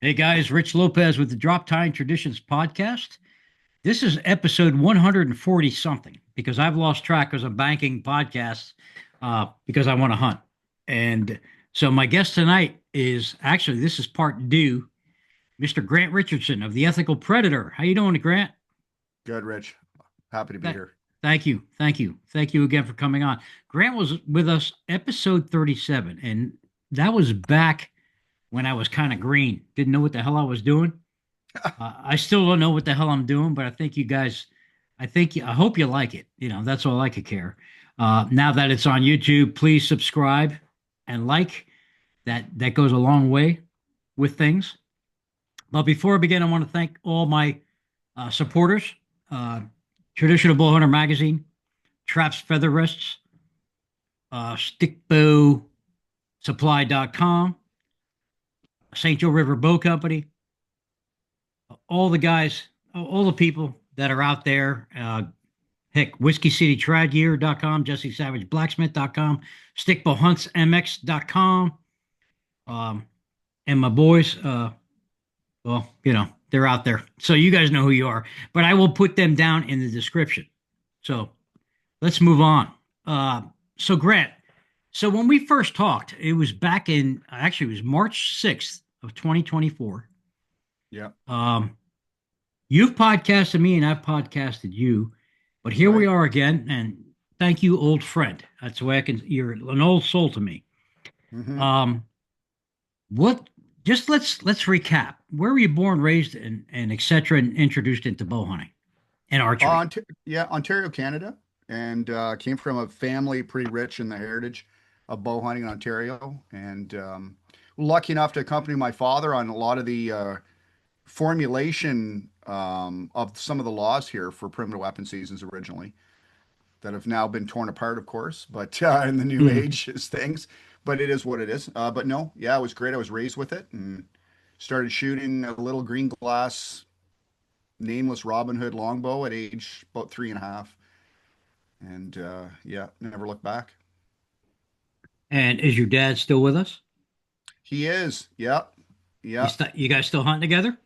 Hey guys, Rich Lopez with the Droptine Traditions podcast. This is episode 140 something because I've lost track as I'm banking podcasts because I want to hunt. And so my guest tonight is actually this is part due, Mr. Grant Richardson of the Ethical Predator. How you doing, Grant? Good, Rich. Happy to be Th- here. Thank you again for coming on. Grant was with us episode 37, and that was back when I was kind of green, didn't know what the hell I was doing. I still don't know what the hell I'm doing, but I think you guys, I hope you like it. That's all I could care. Now that it's on YouTube, please subscribe and like. That goes a long way with things. But before I begin, I want to thank all my supporters: uh, Traditional Bowhunter Magazine, Traps Feather Rests, StickbowSupply.com, St. Joe River Bow Company, all the guys, all the people that are out there. Heck, WhiskeyCityTradGear.com, Jessie Savage Blacksmith.com, StickbowHuntsMX.com, and my boys. Well, they're out there, so you guys know who you are. But I will put them down in the description. So let's move on. So Grant, so when we first talked, it was back in actually it was March 6th of 2024. Yeah, Um, you've podcasted me and I've podcasted you, but that's here we right. are again. And thank you, old friend. That's the way I can. You're an old soul to me. hmm Um, what? Just let's recap. Where were you born, raised, and etc. And introduced into bow hunting and archery? Yeah, Ontario, Canada, and came from a family pretty rich in the heritage of bow hunting in Ontario, and lucky enough to accompany my father on a lot of the formulation of some of the laws here for primitive weapon seasons originally that have now been torn apart, of course, but in the new Mm. age is things. But it is what it is. But no, yeah, it was great. I was raised with it and started shooting a little green glass nameless Robin Hood longbow at age about 3.5, and yeah, never looked back. And is your dad still with us? He is, yep, yep. You guys still hunting together?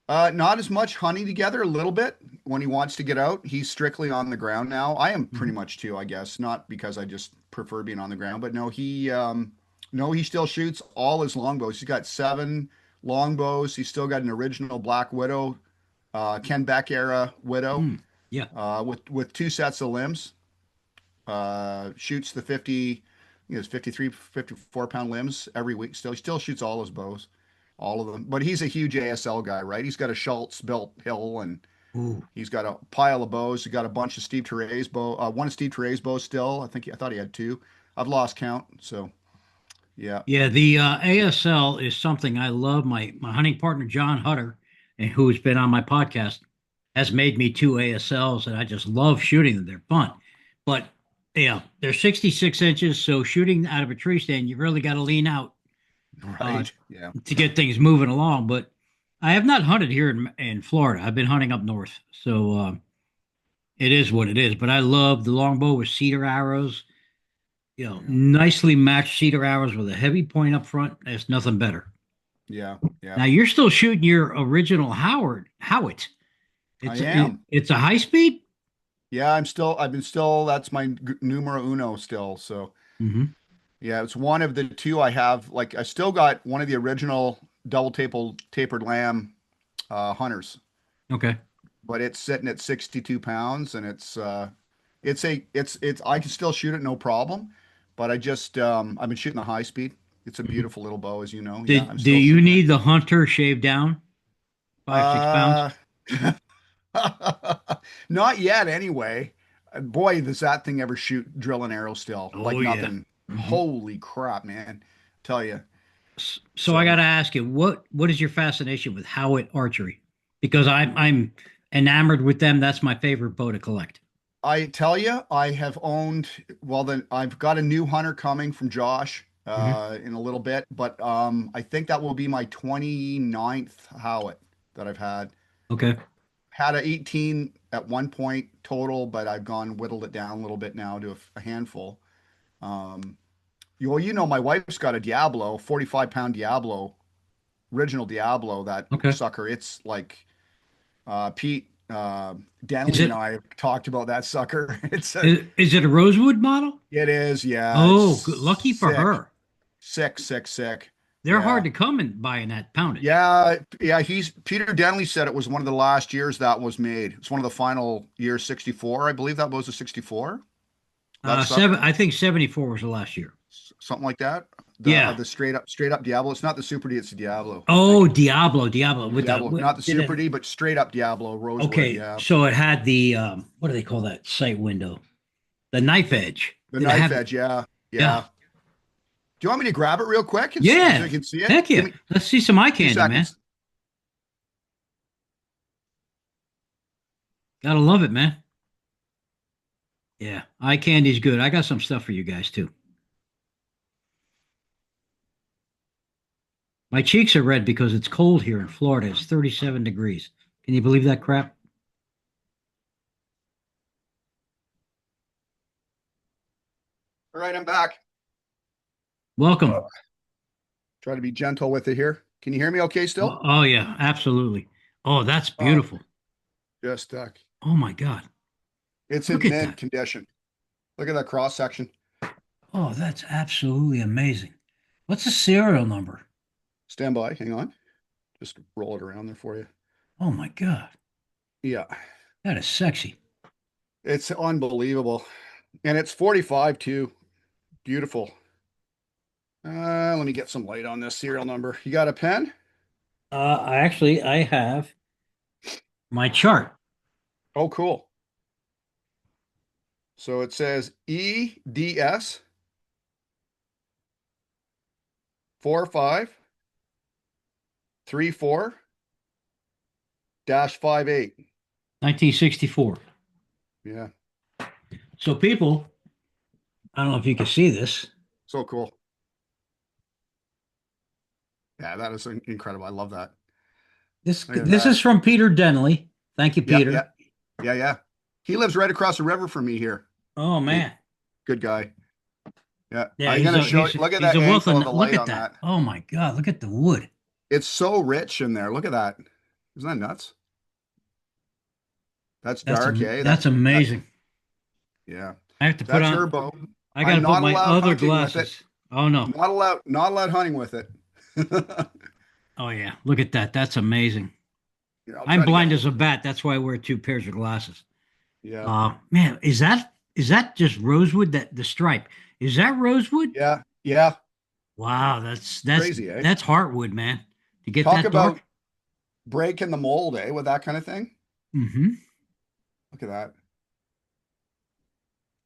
Not as much hunting together, a little bit when he wants to get out. He's strictly on the ground now. I am pretty Mhm. much too, I guess, not because I just prefer being on the ground, but no, he still shoots all his longbows. He's got 7 longbows. He's still got an original Black Widow, Ken Beck era Widow, Mm. Yeah. with 2 sets of limbs. Shoots the 50, it's 53, 54 pound limbs every week. He still shoots all his bows, all of them. But he's a huge ASL guy, right? He's got a Schultz built hill, and Ooh. he's got a pile of bows. He got a bunch of Steve Terre's one of Steve Terre's bows still. I thought he had two. I've lost count. So yeah. Yeah, the ASL is something I love. My hunting partner John Hutter, and who's been on my podcast, has made me two ASLs, and I just love shooting them. They're fun, but yeah, they're 66 inches, so shooting out of a tree stand, you really got to lean out uh, Right. Yeah. to get things moving along. But I have not hunted here in Florida. I've been hunting up north, so it is what it is. But I love the longbow with cedar arrows. Yeah. Nicely matched cedar arrows with a heavy point up front. There's nothing better. Yeah. Yeah. Now you're still shooting your original Howard Howitt. I It, am. it's a high speed. Yeah. I've been still, that's my numero uno still. So Hmm. yeah, it's one of the two I have. Like I still got one of the original double tapered lamb hunters, Okay. but it's sitting at 62 pounds, and it's I can still shoot it no problem, but I've been shooting the high speed. It's a Mhm. beautiful little bow, as you know. Yeah, I'm Do still you shooting it. need the hunter shaved down 5, 6 pounds? Uh, not yet anyway. Boy, does that thing ever shoot drill and arrow still Oh like yeah. nothing. Hmm. Holy crap, man. Tell you. So I got So to ask you, what is your fascination with Howitt archery? Because I'm enamored with them. That's my favorite bow to collect. I tell you, I have owned, well, then I've got a new hunter coming from Josh Hmm. in a little bit, but I think that will be my 29th Howitt that I've had. Okay. Had a 18 at one point total, but I've gone whittled it down a little bit now to a handful. Um, well, my wife's got a Diablo, 45 pound Diablo, original Diablo, that Okay. sucker. It's like Pete Is Denley and it I talked about that sucker. is it a rosewood model? It is, yeah. It's Oh, good. Lucky for sick, her. sick, sick, sick. They're hard Yeah. to come and buy in that poundage. Yeah, yeah. He's Peter Denley said it was one of the last years that was made. It's one of the final years, 64. I believe that was a 64. That Seven. sucker, I think 74 was the last year. something like that. Yeah. The straight up Diablo. It's not the Super D, it's the Diablo, I Oh, think. Diablo with the Diablo, not the did Super it? D, but straight up Diablo Rosewood. Okay, Yeah, so it had the what do they call that sight window? The knife edge. the Did it knife have? edge. Yeah, Yeah. yeah. Do you want me to grab it real quick and so Yeah. you can see it? Heck Give yeah. me Let's see some eye two candy, man. seconds. Gotta love it, man. Yeah, eye candy's good. I got some stuff for you guys too. My cheeks are red because it's cold here in Florida. It's 37 degrees. Can you believe that crap? All right, I'm back. Welcome. Try to be gentle with it here. Can you hear me okay Oh, still? oh yeah, absolutely. Oh, that's Oh, beautiful. just Oh my God. it's Look in at mint that. condition. Look at that cross section. Oh, that's absolutely amazing. What's the serial number? Stand by. Hang on. Just roll it around there for you. Oh my God. Yeah, That is sexy. it's unbelievable. And it's 45 too. Beautiful. Let me get some light on this serial number. You got a pen? I have my chart. Oh, cool. So it says EDS 4534-58. 1964. Yeah, So people, I don't know if you can see this. so cool. Yeah, that is incredible. I love that. This Look at this that. is from Peter Denley. Thank you, Yeah, yeah, Peter. yeah, yeah. He lives right across the river from me here. Oh Pete, man. good guy. Yeah, Yeah, I'm he's gonna a show. he's Look at he's that a wealth angle of of the look light at on that. that. Oh my God, look at the wood. It's so rich in there. Look at that. Isn't that nuts? That's dark, eh? That's That amazing. yeah. I have to put That's on her bow. I got I'm to put not my allowed other hunting with it. glasses. Oh no. Not allowed hunting with it. Oh yeah, look at that. That's amazing. Yeah, I'll I'm try to get blind a as little. a bat. That's why I wear two pairs of glasses. Yeah. Man, is that just rosewood? That the stripe is that rosewood? Yeah. Yeah. Wow, that's Crazy, eh? that's heartwood, man. To get Talk that about dark. breaking the mold, eh? With that kind of thing. Mm-hmm. Look at that.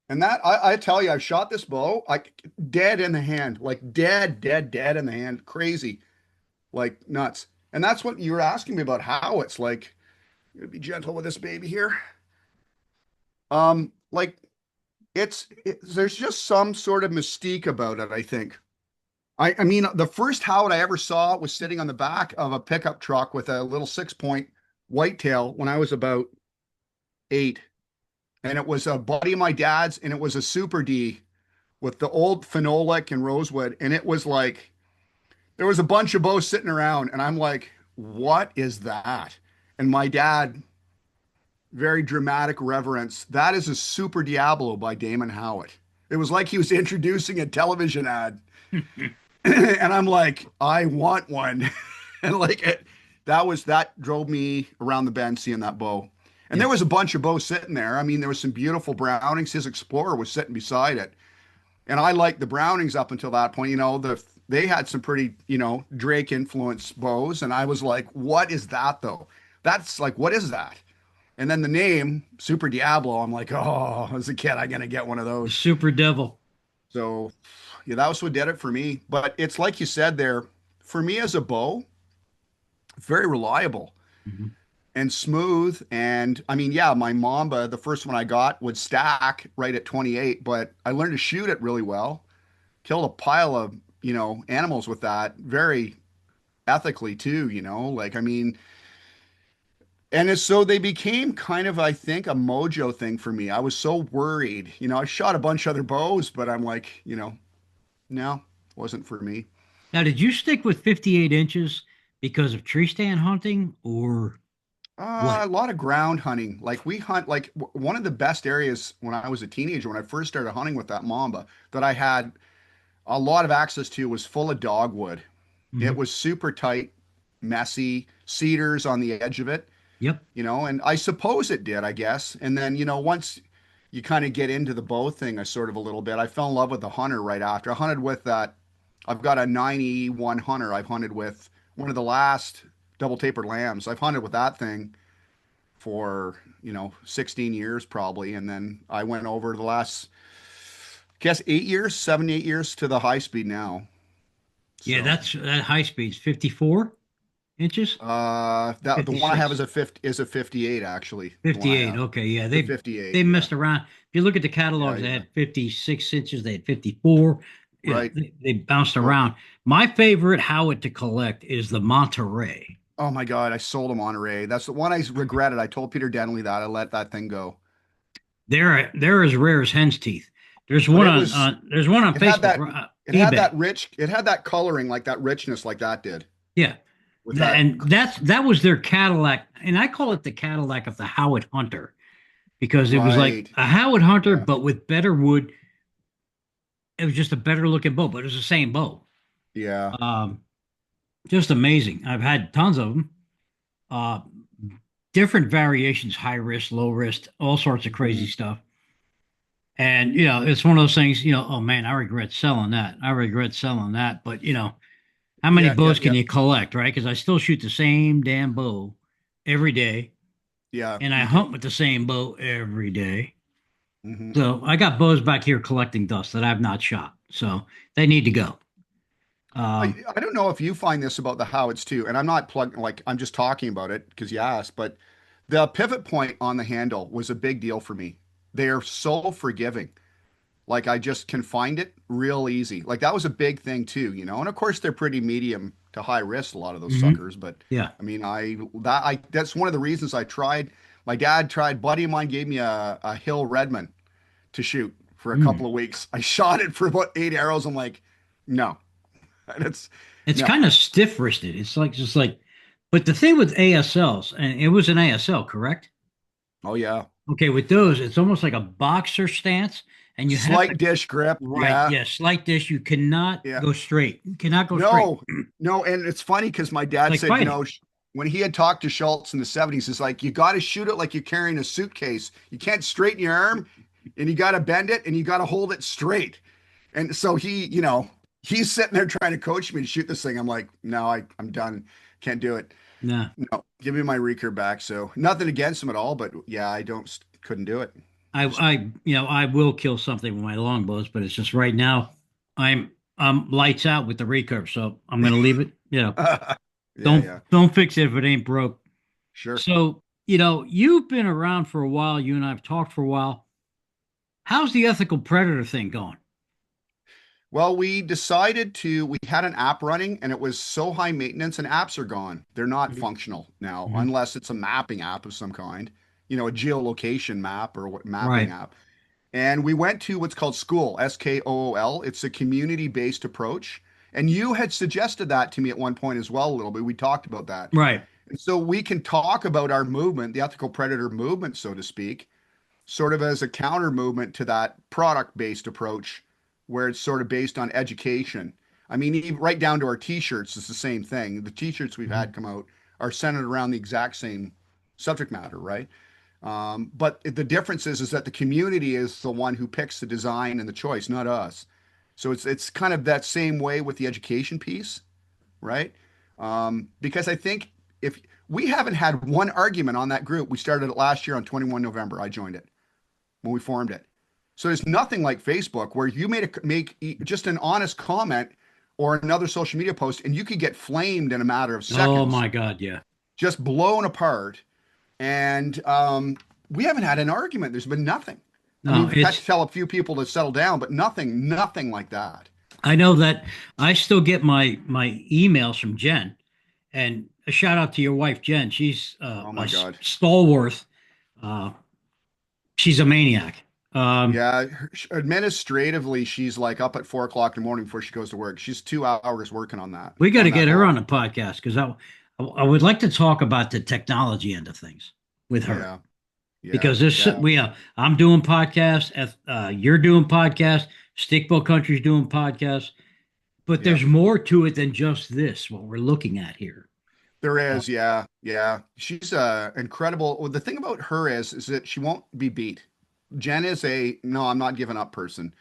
And that I tell you, I've shot this bow like dead in the hand, like dead, dead, dead in the hand. Crazy, like nuts. And that's what you were asking me about how it's like. Be gentle with this baby here. Like there's just some sort of mystique about it, I think. I mean, the first hound I ever saw was sitting on the back of a pickup truck with a little 6 point whitetail when I was about 8. And it was a buddy of my dad's, and it was a Super D with the old phenolic and rosewood. And it was like, there was a bunch of bows sitting around, and I'm like, what is that? And my dad, very dramatic reverence, that is a Super Diablo by Damon Howitt. It was like he was introducing a television ad. And I'm like, I want one. And like that drove me around the bend seeing that bow. And Yeah. there was a bunch of bows sitting there. I mean, there was some beautiful Brownings. His Explorer was sitting beside it. And I liked the Brownings up until that point. They had some pretty, Drake influenced bows. And I was like, what is that though? That's like, what is that? And then the name, Super Diablo, I'm like, oh, as a kid, I'm gonna get one of The those. Super Devil. So yeah, that was what did it for me. But it's like you said there, for me as a bow, very reliable Mhm. and smooth. And I mean, yeah, my Mamba, the first one I got, would stack right at 28, but I learned to shoot it really well. Killed a pile of, animals with that very ethically too, like I mean, so they became kind of, I think, a mojo thing for me. I was so worried. I shot a bunch of other bows, but I'm like, no, wasn't for me. Now, did you stick with 58 inches because of tree stand hunting or what? A lot of ground hunting. Like we hunt, like one of the best areas when I was a teenager, when I first started hunting with that mamba, that I had a lot of access to was full of dogwood. It Hmm. was super tight, messy, cedars on the edge of it, Yep. and I suppose it did, I guess. And then, once you kind of get into the bow thing, I sort of a little bit, I fell in love with the hunter right after. I hunted with that. I've got a 91 hunter I've hunted with, one of the last double tapered lambs. I've hunted with that thing for 16 years probably, and then I went over the last, I guess, 8 years, 7 8 years to the high speed now. Yeah, So that's that high speed's 54 inches, that the one I have 56, is a 58 actually. The one I 58. have, Okay, yeah, the they 58. Yeah, messed around. If you look at the yeah, catalogs, they yeah. had 56 inches, they had 54. Yeah, Right. they bounced Well, around. My favorite Howitt to collect is the Monterey. oh my God, I sold a Monterey. That's the one I regretted. I told Peter Denley that I let that thing go. They're as rare as hen's teeth. But it was, There's one on it had Facebook, that, eBay. it had that coloring, like that richness, like that did Yeah, with that. and that was their Cadillac, and I call it the Cadillac of the Howitt Hunter because it was like Right. a Howitt Hunter, Yeah. but with better wood. It was just a better looking bow, but it was the same bow. Yeah. Um, just amazing. I've had tons of them. Uh, Different variations, high risk, low risk, all sorts of crazy Mhm. stuff. And it's one of those things. Oh man, I regret selling that. I regret selling that. But how many Yeah. Yeah. bows can Yeah. you collect, right? Because I still shoot the same damn bow every day, Yeah. and I Me too. hunt with the same bow every day. Hmm. So I got bows back here collecting dust that I've not shot. So they need to go. Um, I don't know if you find this about the Howards too, and I'm not plugging, like, I'm just talking about it because you asked, but the pivot point on the handle was a big deal for me. They are so forgiving. Like I just can find it real easy. Like that was a big thing too. And of course they're pretty medium to high risk, a lot of those mhm. suckers. But Yeah. I mean, that's one of the reasons I tried. My dad tried. Buddy of mine gave me a Hill Redmond to shoot for a couple Mm. of weeks. I shot it for about 8 arrows. I'm like, no, that's It's no. kind of stiff wristed. It's like just like, but the thing with ASLs, and it was an ASL, correct? Oh yeah, Okay, with those, it's almost like a boxer stance, and you have slight to, dish grip. right, Yeah, yeah, slight this. You cannot yeah. go straight. You cannot go straight. No, no, and it's funny because my It's dad like said, fighting. when he had talked to Schultz in the 70s, it's like you got to shoot it like you're carrying a suitcase. You can't straighten your arm, and you got to bend it, and you got to hold it straight. And so he's sitting there trying to coach me to shoot this thing. I'm like, no, I'm done. Can't do it. Nah, No, give me my recurve back. So nothing against him at all, but yeah, I don't couldn't do it. Just I will kill something with my longbows, but it's just right now, I'm lights out with the recurve, so I'm gonna leave it. yeah, Don't yeah, don't fix it if it ain't broke. sure. So, you've been around for a while. You and I have talked for a while. How's the ethical predator thing going? Well, we had an app running and it was so high maintenance, and apps are gone. They're not Mhm. functional now Mhm. unless it's a mapping app of some kind, a geolocation map or what mapping Right. app. And we went to what's called School, Skool. It's a community-based approach. And you had suggested that to me at one point as well, a little bit. We talked about that. Right. And so we can talk about our movement, the ethical predator movement, so to speak, sort of as a counter movement to that product based approach where it's sort of based on education. I mean, even right down to our t-shirts is the same thing. The t-shirts we've Mhm. had come out are centered around the exact same subject matter, right? But the difference is that the community is the one who picks the design and the choice, not us. So it's kind of that same way with the education piece, right? Because I think if we haven't had one argument on that group, we started it last year on 21 November. I joined it when we formed it. So there's nothing like Facebook where you make just an honest comment or another social media post and you could get flamed in a matter of Oh seconds, my God, yeah. just blown apart. And we haven't had an argument. There's been nothing. I mean, No, we've had to tell a few people to settle down, but nothing like that. I know that I still get my emails from Jen, and a shout out to your wife, Jen. She's Oh a my God. stalwart. Uh, she's a maniac. Yeah, administratively, she's like up at 4 o'clock in the morning before she goes to work. She's 2 hours working We got to on that get her whole. on the podcast because I would like to talk about the technology end of things with her Yeah, yeah, because this yeah, I'm doing podcasts, you're doing podcasts, Stickbow Country's doing podcasts, but yeah. there's more to it than just this. What we're looking at here. There Uh, is, yeah, yeah. She's incredible. Well, the thing about her is that she won't be beat. Jen is a no, I'm not giving up person.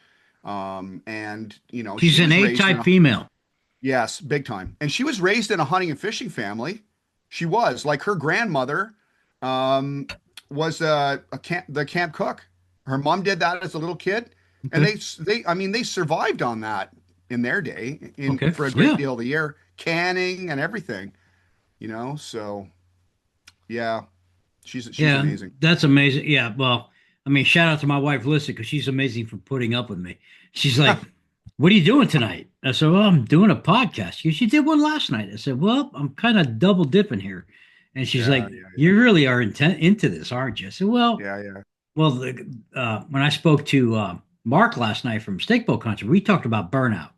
And she's she an was A raised in type a female. yes, big time. And she was raised in a hunting and fishing family. She was like her grandmother, um, was the camp cook. Her mom did that as a little kid, and Okay. I mean they survived on that in their day in Okay. for a great Yeah. deal of the year, canning and everything. So yeah, she's Yeah. amazing. That's amazing. Yeah. Well, I mean, shout out to my wife, Lissa, because she's amazing for putting up with me. She's like, "What are you doing tonight?" I said, "Well, I'm doing a podcast." She goes, "You did one last night." I said, "Well, I'm kind of double dipping here." And she's Yeah, like, yeah, "You really are into this, aren't you?" I said, yeah, yeah. well, when I spoke to Mark last night from Steakboat Country, we talked about burnout.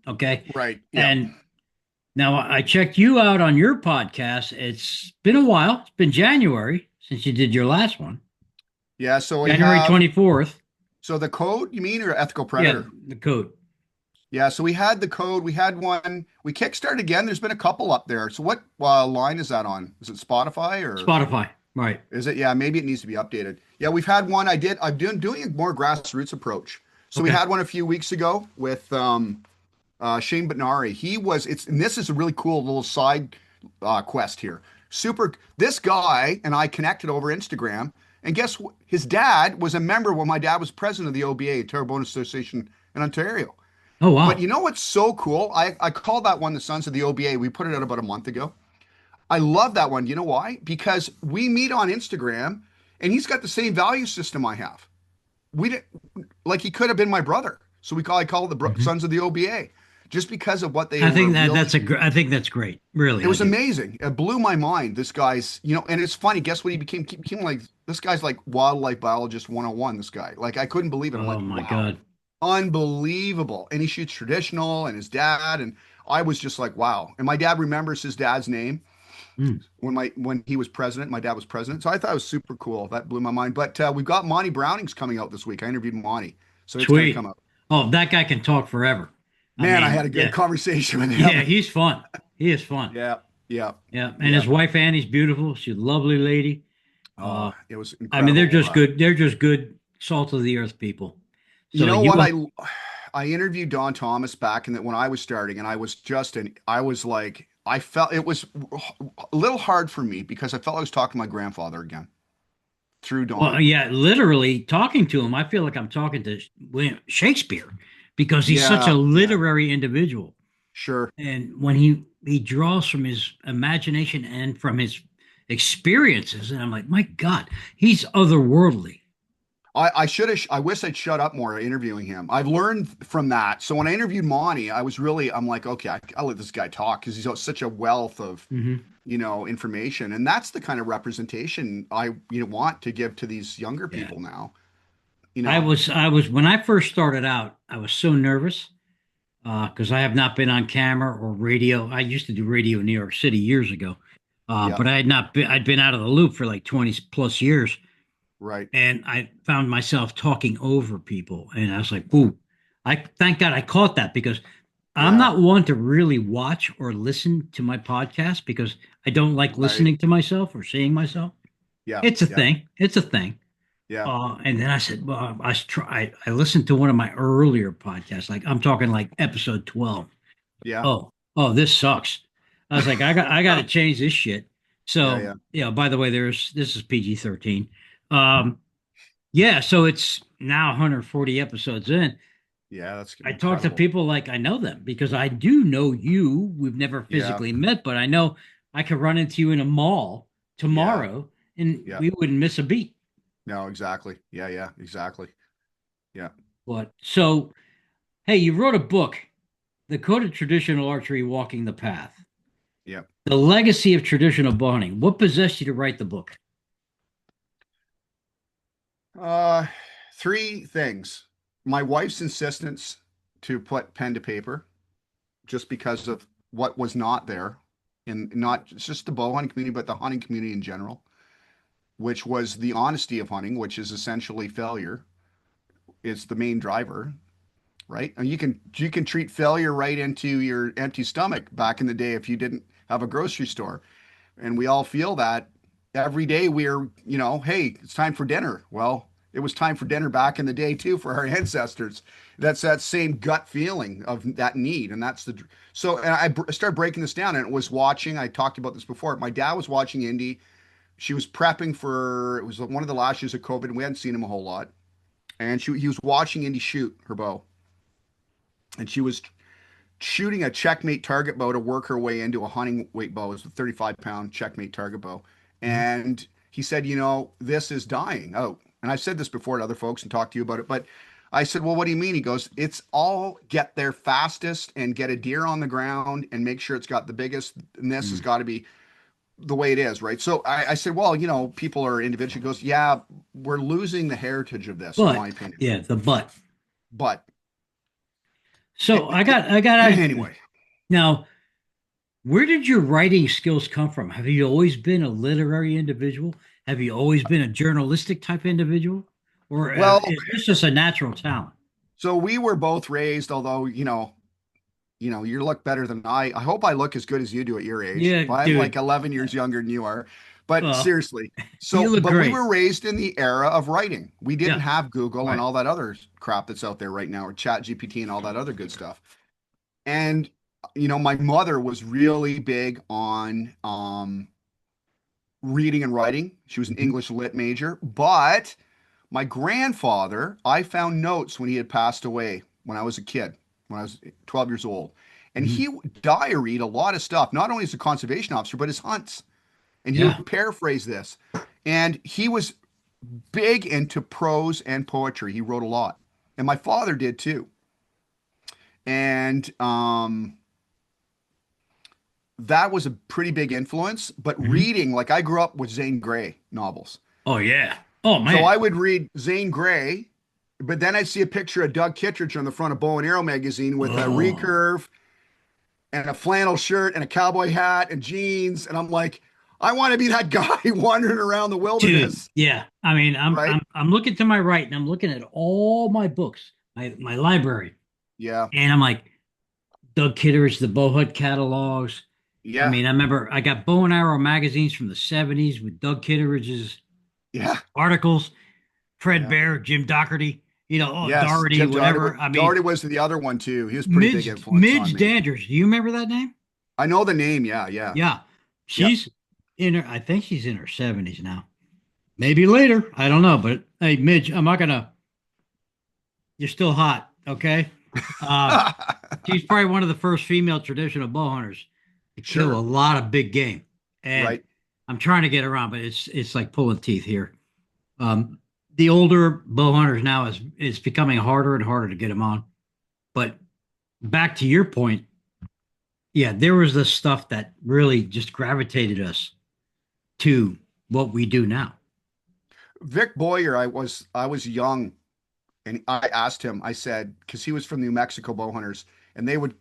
Okay. Right. Yeah. And now I checked you out on your podcast. It's been a while. It's been January since you did your last one, Yeah. So we January have 24th. the code, you mean, or ethical Yeah, predator? the code. Yeah. So we had the code. We had one. We kickstarted again. There's been a couple up there. So what line is that on? Is it Spotify or Spotify. Right. is it? Yeah, maybe it needs to be updated. Yeah, we've had one. I'm doing a more grassroots approach. So we Okay. had one a few weeks ago with Shane Batnari. And this is a really cool little side quest here. Super. This guy and I connected over Instagram, and guess what? His dad was a member when my dad was president of the OBA, Terrebonne Association in Ontario. Oh, But wow. you know what's so cool? I called that one the Sons of the OBA. We put it out about a month ago. I love that one. You know why? Because we meet on Instagram, and he's got the same value system I have. We didn't like he could have been my brother. So I call it the Mhm. Sons of the OBA, just because of what they were really. I think that's great. Really, It I was do. amazing. It blew my mind. This guy's, and it's funny. Guess what? He became like this guy's like wildlife biologist 101. This guy, like I couldn't believe it. I'm Oh like, my wow, God. unbelievable. And he shoots traditional, and his dad, and I was just like, wow. And my dad remembers his dad's name Mm. when he was president. My dad was president, so I thought it was super cool. That blew my mind. But we've got Monty Browning's coming out this week. I interviewed Monty, so it's going to come Sweet. out. Oh, that guy can talk forever. I Man, I had mean, a good yeah, conversation with yeah, him. he's fun. He is fun. Yeah, yeah, Yeah, and yeah. his wife Annie's beautiful. She's a lovely lady. Oh, it was I mean, they're incredible. just good. They're just good, salt of the earth people. You So know you, what? I interviewed Don Thomas back when I was starting, and I was like, I felt it was a little hard for me because I felt I was talking to my grandfather again through well, Don. yeah, literally talking to him, I feel like I'm talking to William Shakespeare because he's such a Yeah, yeah, literary individual. sure. And when he draws from his imagination and from his experiences, and I'm like, my God, he's otherworldly. I should have. I wish I'd shut up more interviewing him. I've learned from that. So when I interviewed Monty, I'm like, okay, I'll let this guy talk because he's such a wealth of, Hmm. information, and that's the kind of representation I want to give to these younger Yeah. people now. You know, I was when I first started out, I was so nervous because I have not been on camera or radio. I used to do radio in New York City years ago, yeah, but I had not been. I'd been out of the loop for like 20 plus years, right, and I found myself talking over people, and I was like, "Ooh!" I thank God I caught that because I'm yeah, not one to really watch or listen to my podcast because I don't like right, listening to myself or seeing myself. yeah, It's a yeah, thing. It's a thing. yeah, And then I said, well, I listened to one of my earlier podcasts, like I'm talking like episode 12. yeah, Oh, this sucks. I was like, I got to change this shit. yeah, So, yeah, yeah, by the way, this is PG-13. Um, yeah, so it's now 140 episodes in. yeah. That's I talk to incredible. people like I know them because I do know you. We've never Yeah, physically met, but I know I could run into you in a mall yeah, tomorrow and yeah. we wouldn't miss a beat. No, exactly. Yeah, yeah, exactly. Yeah, But so, hey, you wrote a book, The Code of Traditional Archery Walking the Path, yeah. The Legacy of Traditional Bowhunting. What possessed you to write the book? Uh, Three things. My wife's insistence to put pen to paper, just because of what was not there, and not just the bow hunting community, but the hunting community in general, which was the honesty of hunting, which is essentially failure. It's the main driver, right? And you can treat failure right into your empty stomach back in the day if you didn't have a grocery store. And we all feel that every day we're, hey, it's time for dinner. Well, it was time for dinner back in the day too for our ancestors. That's that same gut feeling of that need. And that's the, so, and started breaking this down, and it was watching, I talked about this before. My dad was watching Indy. She was prepping for, it was one of the last years of COVID, and we hadn't seen him a whole lot. And he was watching Indy shoot her bow. And she was shooting a checkmate target bow to work her way into a hunting weight bow. It was a 35-pound checkmate target bow. Mhm. And he said, this is dying out. And I've said this before to other folks and talked to you about it, but I said, well, what do you mean? He goes, it's all get there fastest and get a deer on the ground and make sure it's got the biggest, and this has Mm. got to be the way it is, right? So I said, well, people are individual. He goes, yeah, we're losing the heritage of this, in my But opinion. yeah, the but. But So I got anyway, now. Where did your writing skills come from? Have you always been a literary individual? Have you always been a journalistic type individual? Or well, is this just a natural talent? so we were both raised, although, you look better than I. I hope I look as good as you do at your age. Yeah, Well, I'm like dude. 11 years younger than you are. But Well, seriously, you look but we great. were raised in the era of writing. We didn't Yeah, have Google and right. all that other crap that's out there right now, or Chat GPT and all that other good stuff. And, my mother was really big on reading and writing. She was an Mhm. English lit major, but my grandfather, I found notes when he had passed away when I was a kid, when I was 12 years old. And Mhm. he diaried a lot of stuff, not only as a conservation officer, but his hunts. And he Yeah. would paraphrase this. And he was big into prose and poetry. He wrote a lot. And my father did too. And that was a pretty big influence. But Mhm. reading, like I grew up with Zane Grey novels. Oh yeah. Oh So man. I would read Zane Grey, but then I'd see a picture of Doug Kittredge on the front of Bow and Arrow magazine with a Oh, recurve and a flannel shirt and a cowboy hat and jeans. And I'm like, I want to be that guy wandering around the dude. wilderness, Yeah. I mean, I'm right? I'm I'm looking to my right and I'm looking at all my books, my library, Yeah. and I'm like, Doug Kittredge, the Bowhut catalogs. I Yeah. mean, I remember I got Bow and Arrow magazines from the 70s with Doug Kittredge's Yeah. articles, Fred Yeah. Bear, Jim Doherty, Yes. Doherty, Jim Doherty. whatever. I mean, Doherty was the other one too. He was a pretty big Midge, influence on Midge me. Danders. Do you remember that name? I know the name. Yeah. Yeah. Yeah. Yep. She's I think she's in her 70s now. Maybe later. I don't know. But hey, Midge, I'm not going to, you're still hot. Okay. Uh, she's probably one of the first female traditional bow hunters to kill a Sure. lot of big game. And Right. I'm trying to get around, but it's like pulling teeth here. The older bow hunters now is it's becoming harder and harder to get them on. But back to your point, yeah, there was the stuff that really just gravitated us to what we do now. Vic Boyer, I was young, and I asked him, I said, because he was from New Mexico bow hunters, and they would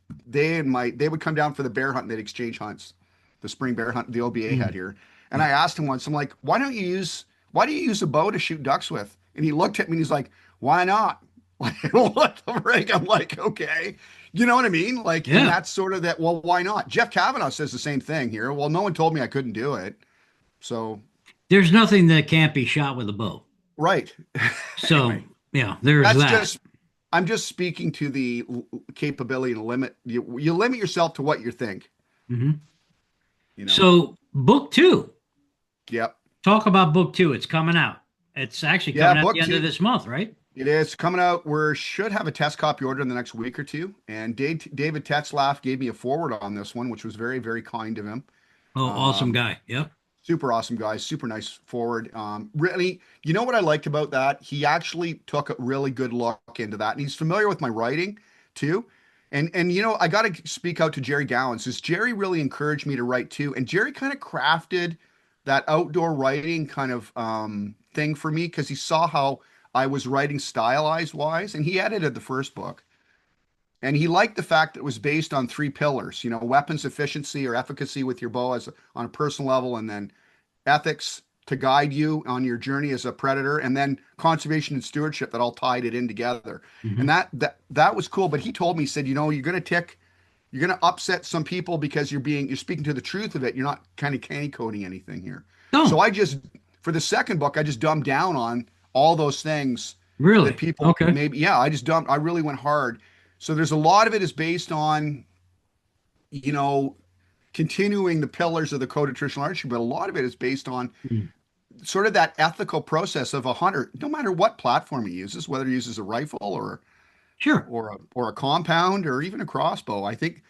come down for the bear hunt, and they'd exchange hunts, the spring bear hunt the OBA had Mm, here. And I yeah. asked him once, I'm like, why do you use a bow to shoot ducks with? And he looked at me and he's like, why not? Like, what the frig? I'm like, okay. You know what I mean? Like, and Yeah. that's sort of that, well, why not? Jeff Kavanaugh says the same thing here. Well, no one told me I couldn't do it. So, There's nothing that can't be shot with a bow. right. So, Anyway, yeah, there's that's that. just I'm just speaking to the capability and limit. You limit yourself to what you think. Mhm. You know. So, book two. Yep. Talk about book two. It's coming out. It's actually Yeah. coming out the Book end of two. this month, right? It is coming out. We should have a test copy order in the next week or two. And David Tetzlaff gave me a forward on this one, which was very, very kind of him. Oh, awesome Um, guy. Yep. Super awesome guy, super nice forward. Really, you know what I liked about that? He actually took a really good look into that, and he's familiar with my writing too. And I got to speak out to Jerry Gowan. Says Jerry really encouraged me to write too, and Jerry kind of crafted that outdoor writing kind of thing for me because he saw how I was writing stylized wise, and he edited the first book. And he liked the fact that it was based on three pillars, weapons efficiency or efficacy with your bow on a personal level, and then ethics to guide you on your journey as a predator, and then conservation and stewardship that all tied it in together. Hmm. And that was cool. But he told me, he said, you're gonna upset some people because you're speaking to the truth of it. You're not kind of candy coating anything here. So No, for the second book, I just dumbed down on all those things that really. people Okay. maybe, yeah, I really went hard. So there's a lot of it is based on, you know, continuing the pillars of the code of traditional archery, but a lot of it is based on Mm. sort of that ethical process of a hunter, no matter what platform he uses, whether he uses a rifle Sure. or a compound or even a crossbow. I think,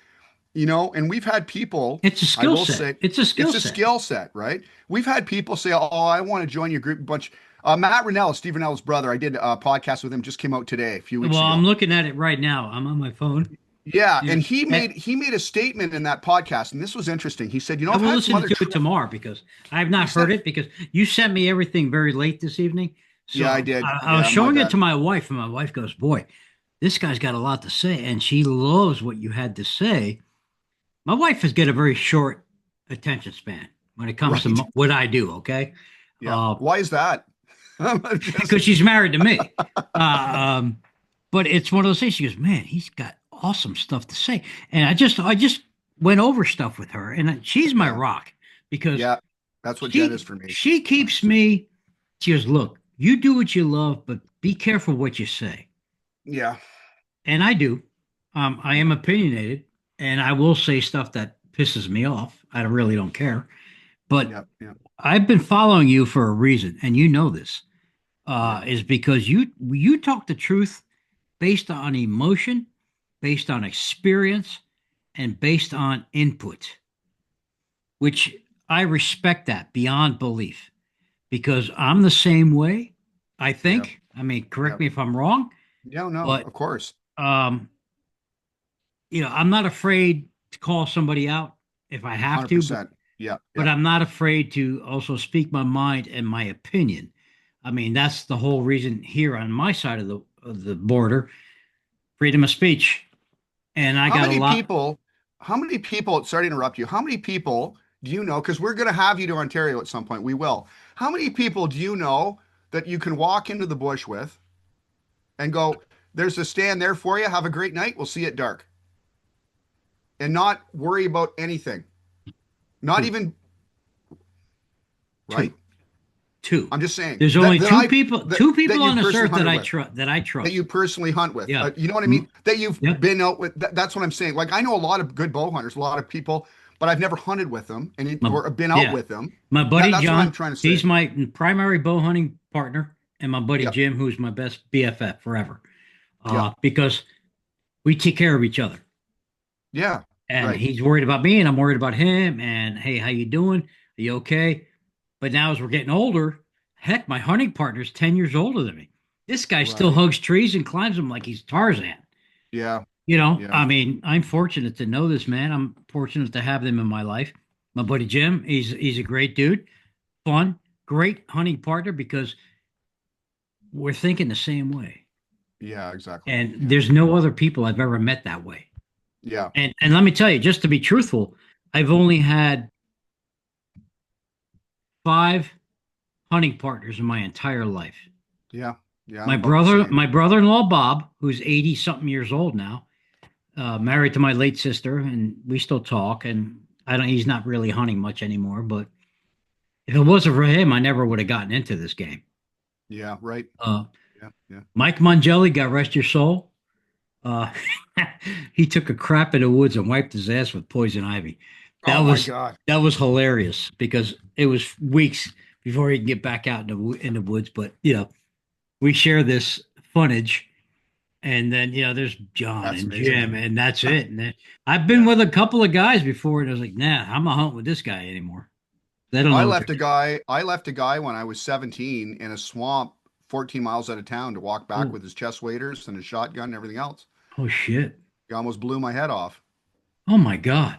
and we've had people, It's a I skill will set. say, It's a skill it's a set. skill set, right? We've had people say, "Oh, I want to join your group." Bunch. Matt Rennell, Steve Rennell's brother, I did a podcast with him. Just came out today, a few Well, weeks I'm ago. looking at it right now. I'm on my phone. Yeah, Yeah. and he Eh, made he made a statement in that podcast, and this was interesting. He said, I I've will had some listen other to it tomorrow because I have he not heard said, it because you sent me everything very late this evening. yeah, I So did. I was Yeah, my showing it bad. to my wife, and my wife goes, "Boy, this guy's got a lot to say," and she loves what you had to say. My wife has got a very short attention span when it comes to Right. what I do. Okay, Yeah. uh, Why is that? I'm just, because she's married to me. Um, but it's one of those things. She goes, "Man, he's got awesome stuff to say," and I just went over stuff with her, and she's my yeah. rock because Yeah. That's what Jen is she for me. she keeps 100%. me. She goes, "Look, you do what you love, but be careful what you say," Yeah. and I do. I am opinionated, and I will say stuff that pisses me off. I really don't care, but Yeah. Yeah. I've been following you for a reason, and you know this. Yeah. Is because you talk the truth based on emotion, based on experience, and based on input, which I respect that beyond belief because I'm the same way. I Yeah. think. I mean, Yeah. correct me if I'm wrong, Yeah. No, but of course. um, I'm not afraid to call somebody out if I have to, 100%. Yeah. but Yeah. I'm not afraid to also speak my mind and my opinion. I mean, that's the whole reason here on my side of the border, freedom of speech. And I How got a many lot. people, sorry to interrupt you. How many people do you know? Because we're going to have you to Ontario at some point. We will. How many people do you know that you can walk into the bush with and go, there's a stand there for you. Have a great night. We'll see you at dark and not worry about anything. Not Two, even, two, right? two. I'm just saying There's that only two people, two that people you on this personally earth that hunted I with, trust. That I that you trust. personally hunt with. Yeah. You know what I mean? That you've Yep. been out with. That's what I'm saying. Like I know a lot of good bow hunters, a lot of people, but I've never hunted with them My, or been out yeah. with them. My buddy That's what I'm John, trying to he's say. my primary bow hunting partner, and my buddy Yeah, Jim, who's my best BFF forever. yeah, Because we take care of each other. yeah. And Right, he's worried about me, and I'm worried about him. And hey, how you doing? Are you okay? But now as we're getting older, heck, my hunting partner's 10 years older than me. This guy still right. hugs trees and climbs them like he's Tarzan. Yeah, yeah, I mean, I'm fortunate to know this man. I'm fortunate to have them in my life. My buddy Jim, he's a great dude, fun, great hunting partner because we're thinking the same way. yeah. Exactly. And Yeah, there's no other people I've ever met that way. yeah, And let me tell you, just to be truthful, I've only had five hunting partners in my entire life. yeah, yeah. I'm My about the brother, same. my brother-in-law Bob, who's 80 something years old now, married to my late sister, and we still talk. And I don't, he's not really hunting much anymore. But if it wasn't for him, I never would have gotten into this game. Yeah, right. Uh, Yeah, yeah. Mike Mongelli, God rest your soul. Uh, he took a crap in the woods and wiped his ass with poison ivy. That Oh my was God. that was hilarious because it was weeks before he could get back out in the woods. But we share this funnage, and then there's John That's and amazing. Jim, and that's it. And then I've been Yeah. with a couple of guys before, and I was like, nah, I'm not hunting with this guy anymore. They don't know what they're doing. I left a guy when I was 17 in a swamp 14 miles out of town to walk back Oh, with his chest waders and his shotgun and everything else. oh shit. He almost blew my head off. Oh my God.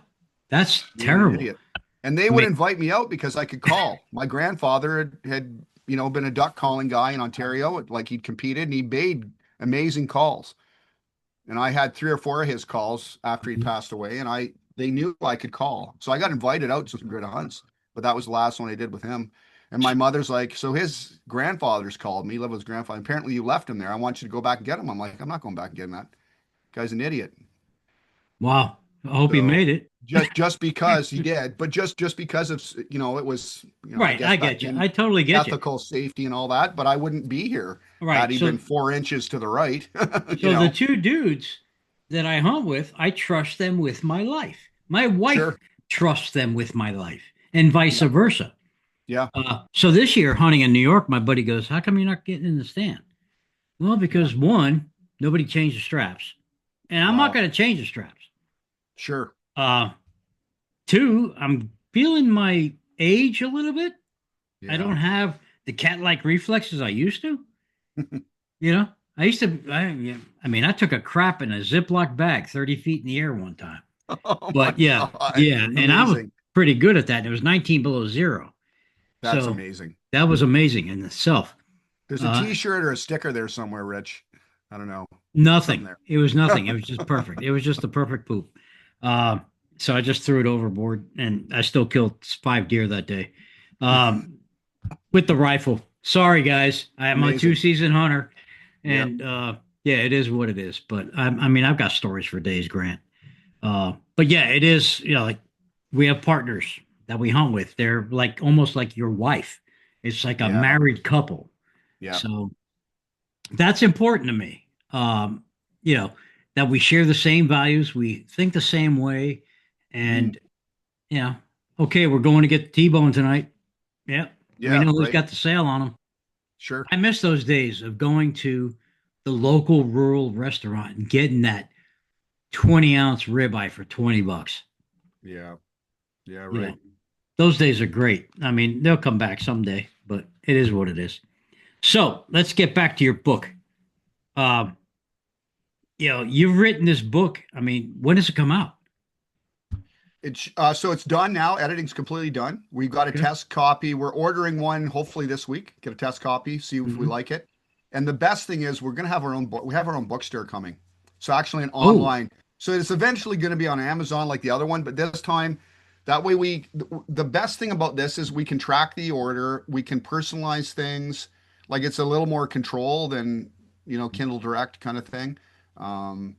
That's Being an terrible. idiot. And they I would mean, invite me out because I could call. My grandfather had been a duck calling guy in Ontario. Like he'd competed and he made amazing calls. And I had 3 or 4 of his calls after he Mhm. passed away, and they knew I could call. So I got invited out to some good hunts, but that was the last one I did with him. And my mother's like, so his grandfather's called me, lived with his grandfather. Apparently you left him there. I want you to go back and get him. I'm like, I'm not going back and getting that. Guy's an idiot. Wow. I hope he So made it. just because he did, but just because of it was I Right. guess I back get you. then I totally get you. ethical safety and all that, but I wouldn't be here had Right. he been 4 inches to the right. you So the know, two dudes that I hunt with, I trust them with my life. My wife sure, trusts them with my life, and vice yeah, versa. yeah, So this year, hunting in New York, my buddy goes, "How come you're not getting in the stand?" Well, yeah. because one, nobody changed the straps, and I'm not Wow, going to change the straps. sure, Uh, Two, I'm feeling my age a little bit. I yeah. don't have the cat-like reflexes I used to. You know, I used to. I mean, I took a crap in a Ziploc bag 30 feet in the air one time. Oh my But yeah, God. yeah, and I was Amazing. pretty good at that. It was 19 below zero, That's so amazing. that was amazing in itself. There's a Uh, t-shirt or a sticker there somewhere, Rich. I don't know. Something Nothing. there. It was nothing. It was just perfect. It was just the perfect poop. Uh, so I just threw it overboard, and I still killed 5 deer that day with the rifle. Sorry, guys. I'm a two Amazing. season hunter, Yep. and yeah, it is what it is. But I mean, I've got stories for days, Grant. But yeah, it is. Like we have partners that we hunt with. They're like almost like your wife. It's like a Yeah. married couple. Yeah. So that's important to me. You know, that we share the same values, we think the same way, Hmm. and okay, we're going to get the T-bone tonight. Yeah, we Yeah. know who's Right. got the sale on them. Sure. I miss those days of going to the local rural restaurant and getting that 20-ounce ribeye for $20. Yeah. Yeah. You know, Right. those days are great. I mean, they'll come back someday, but it is what it is. So let's get back to your book. Um, you've written this book. I mean, when does it come out? So it's done now. Editing's completely done. We've got a Okay. test copy. We're ordering one hopefully this week. Get a test copy, see if we Hmm. like it. And the best thing is we're gonna have our own book. We have our own bookstore coming. So actually an Oh, online. So it's eventually going to be on Amazon like the other one, but this time that way the best thing about this is we can track the order, we can personalize things. Like it's a little more control than, Kindle Direct kind of thing. Um,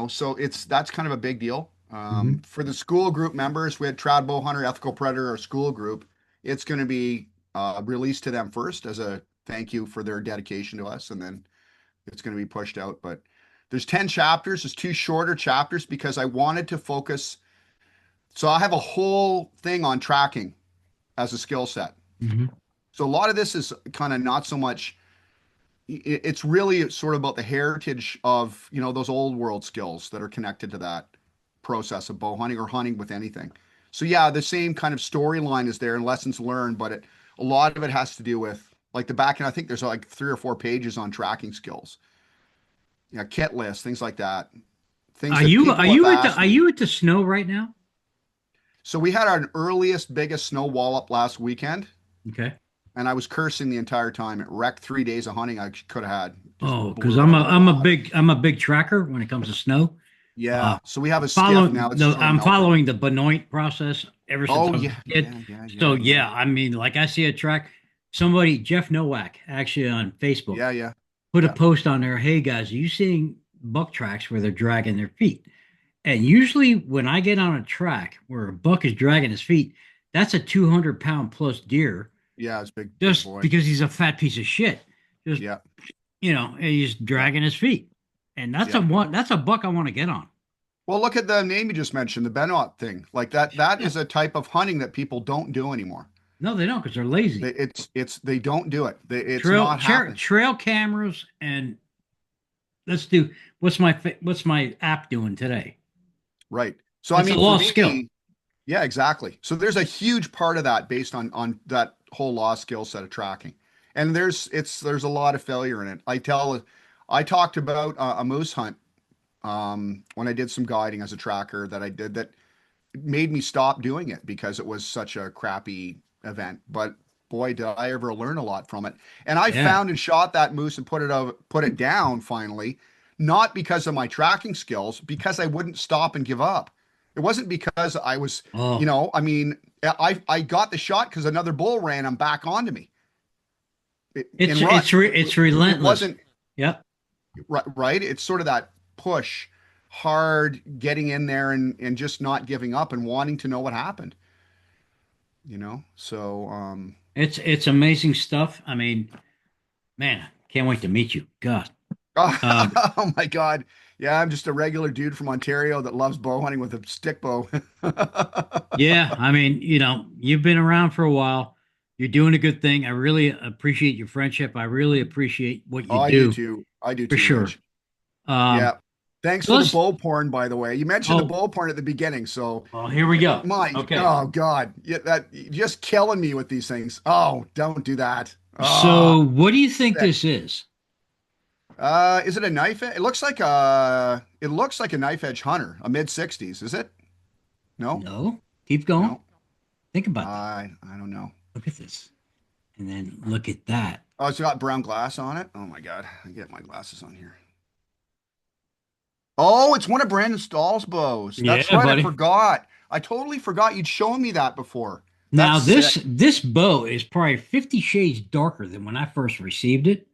so that's kind of a big deal. hmm. For the school group members, we had Trad Bowhunter, Ethical Predator, our school group. It's going to be released to them first as a thank you for their dedication to us, and then it's going to be pushed out. But there's 10 chapters. There's 2 shorter chapters because I wanted to focus. So I have a whole thing on tracking as a skill set. Hmm. So a lot of this is kind of not so much it's really sort of about the heritage of those old world skills that are connected to that process of bow hunting or hunting with anything. So yeah, the same kind of storyline is there and lessons learned, but a lot of it has to do with like the back end. I think there's like 3 or 4 pages on tracking skills, kit lists, things like that, things Are that you people have asked are me. you at the snow right now? So we had our earliest biggest snow wallop last weekend, Okay. and I was cursing the entire time. It wrecked 3 days of hunting I could have had, just Oh, because blew it out of the water. I'm a big tracker when it comes to snow. Uh, Yeah. So we have a skiff now. It's sort of I'm melted. following the Benoit process ever since Oh I was yeah, a kid. yeah, yeah, So yeah, yeah, yeah, I mean, like I see a track. Somebody, Jeff Nowak, actually on Facebook, yeah, yeah, put a yeah, post on there. Hey guys, are you seeing buck tracks where they're dragging their feet? And usually when I get on a track where a buck is dragging his feet, that's a 200-pound plus deer yeah. It's big, big just boy. because he's a fat piece of shit. Just, Yeah, he's yeah, dragging his feet. And yeah. that's a buck I want to get on. Well, look at the name you just mentioned, the Benoit thing. Like that. That Yeah. is a type of hunting that people don't do anymore. No, they don't because they're lazy. They don't do it. It's not happening. Trail cameras and let's do what's my app doing today? Right. So I That's a mean, for lost skill. me, yeah, exactly. So there's a huge part of that based on that whole lost skill set of tracking, and there's a lot of failure in it. I talked about a moose hunt when I did some guiding as a tracker that I did that made me stop doing it because it was such a crappy event. But boy, did I ever learn a lot from it. And I Yeah. found and shot that moose and put it down finally, not because of my tracking skills, because I wouldn't stop and give up. It wasn't because I was, Oh, I mean, I got the shot because another bull ran him back onto me it's in rut. it's It relentless. wasn't Yep. right. It's sort of that push hard, getting in there and just not giving up and wanting to know what happened, So, It's amazing stuff. I mean, man, can't wait to meet you. God. Um, oh my God. Yeah, I'm just a regular dude from Ontario that loves bow hunting with a stick bow. yeah, I mean, you've been around for a while. You're doing a good thing. I really appreciate your friendship. I really appreciate what Oh, you I do do too. I do for too, sure. Rich. Yeah. Thanks So for the let's, bow porn, by the way. You mentioned the oh, bow porn at the beginning, so well, here we go. Okay. oh God, yeah, that you're just killing me with these things. Oh, don't do that. So Ah, what do you think sick. this is? Is it a knife? It looks like a knife edge hunter, a mid 60s. Is it? No, No, keep going. no. Think about that. I don't know. Look at this. And then look at that. Oh, it's got brown glass on it. Oh my God, I get my glasses on here. Oh, it's one of Brandon Stahl's bows. That's Yeah, right. I buddy. forgot. I totally forgot you'd shown me that before. That's Now sick. this bow is probably 50 shades darker than when I first received it.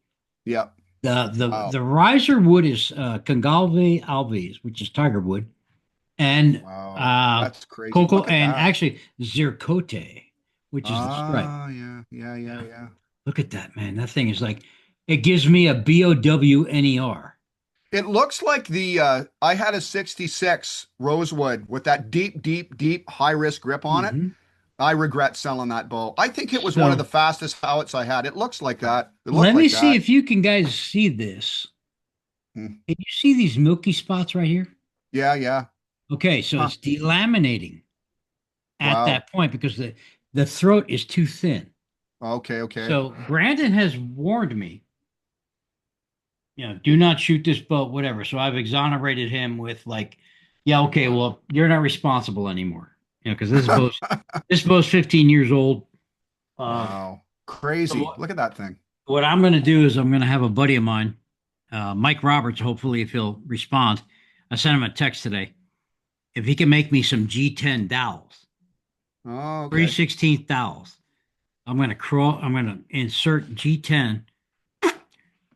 Yeah. The Wow. riser wood is Congalve alves, which is tiger wood, and Wow. uh That's crazy. cocoa, Look at and that. actually zircote, which is the stripe. Ah, yeah, yeah, yeah, Yeah, yeah. look at that, man. That thing is like, it gives me a BOWNER. It looks like I had a 66 Rosewood with that deep, deep, deep high risk grip on it. Hmm. I regret selling that bow. I think it was one of the So fastest howits I had. It looks like that. It looked let me like see that. if you can guys see this. Hmm. Can you see these milky spots right here? Yeah, yeah. Okay, so Huh. it's delaminating at Wow. that point because the throat is too thin. Okay, okay. So Brandon has warned me, do not shoot this boat, whatever. So I've exonerated him with like, yeah, okay, well, you're not responsible anymore. Because this boat's 15 years old. Uh, Wow. so Crazy. Look at that thing. what I'm going to do is I'm going to have a buddy of mine, Mike Roberts, hopefully if he'll respond. I sent him a text today. If he can make me some G10 dowels, Oh, okay. 3/16 dowels, I'm going to insert G10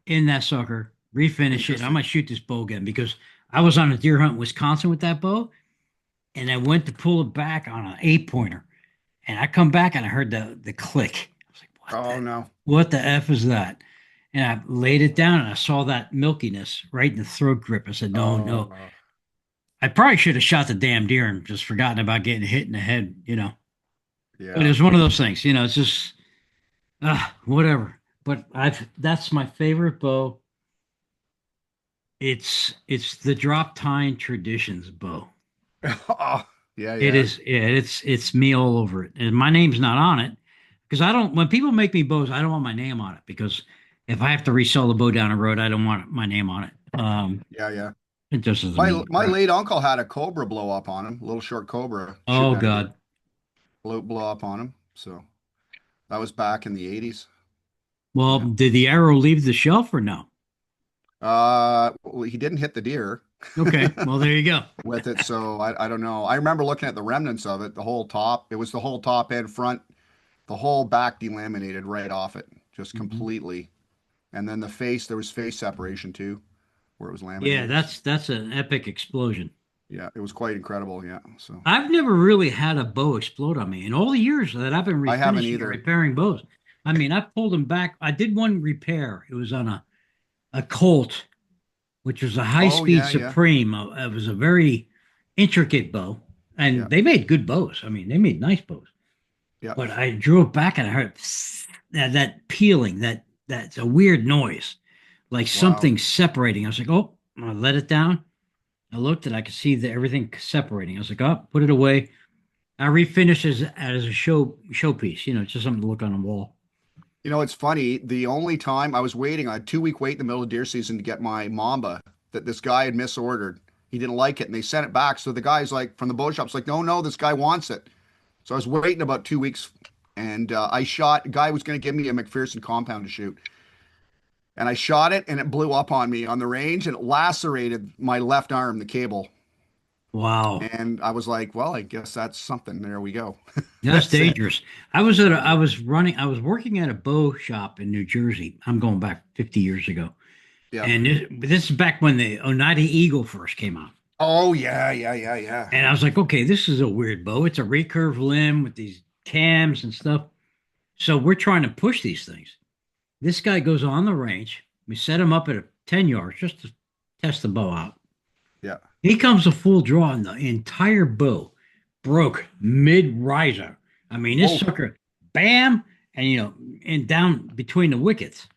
in that sucker, refinish it. I'm Interesting. gonna shoot this bow again because I was on a deer hunt in Wisconsin with that bow, and I went to pull it back on an 8 pointer, and I come back and I heard the click. I was like, Oh no. what the f is that? And I laid it down and I saw that milkiness right in the throat grip. I said, no, no. Oh, I probably should have shot the damn deer and just forgotten about getting hit in the head. But it yeah. was one of those things, it's just whatever. But I've that's my favorite bow. It's the Droptine Traditions bow. Oh, yeah, It yeah. is, yeah, it's me all over it. And my name's not on it because I don't when people make me bows, I don't want my name on it because if I have to resell the bow down the road, I don't want my name on it. Yeah, yeah. It just doesn't My mean my crap. late uncle had a cobra blow up on him, a little short cobra Oh shooting at a deer, God. blow up on him. So that was back in the 80s. Well, Yeah. did the arrow leave the shelf or no? Well, he didn't hit the deer Okay. Well, there you go. with it, so I don't know. I remember looking at the remnants of it, the whole top. It was the whole top head front, the whole back delaminated right off it, just Mhm. completely. And then the face, there was face separation too, where it was Yeah, laminated. So that's an epic explosion. yeah, it was quite incredible. Yeah. So I've never really had a bow explode on me in all the years that I've been I haven't refinishing and either. repairing bows. I mean, I pulled them back. I did one repair. It was on a Colt, which was a high Oh speed yeah, yeah, Supreme. It was a very intricate bow, yeah, and they made good bows. I mean, they made nice bows. yeah. But I drew it back and I heard that peeling, that's a weird noise, like Wow. something separating. I was like, oh, I let it down. I looked and I could see that everything separating. I was like, oh, put it away. I refinished as a showpiece, it's just something to look on the wall. It's funny. The only time I was waiting, I had 2 week wait in the middle of deer season to get my Mamba that this guy had misordered. He didn't like it and they sent it back. So the guy's like from the bow shop's like, no, no, this guy wants it. So I was waiting about 2 weeks And I shot. A guy was going to give me a McPherson compound to shoot, and I shot it, and it blew up on me on the range, and it lacerated my left arm, the cable. Wow. And I was like, well, I guess that's something. There we go. That's That's it. dangerous. I was working at a bow shop in New Jersey. I'm going back 50 years ago. Yeah. And this is back when the Oneida Eagle first came out. Oh yeah, yeah, yeah, yeah. And I was like, okay, this is a weird bow. It's a recurve limb with these cams and stuff. So we're trying to push these things. This guy goes on the range. We set him up at a 10 yards just to test the bow out. Yeah. He comes a full draw, and the entire bow broke mid riser. I mean, this Oh, sucker, bam, and and down between the wickets.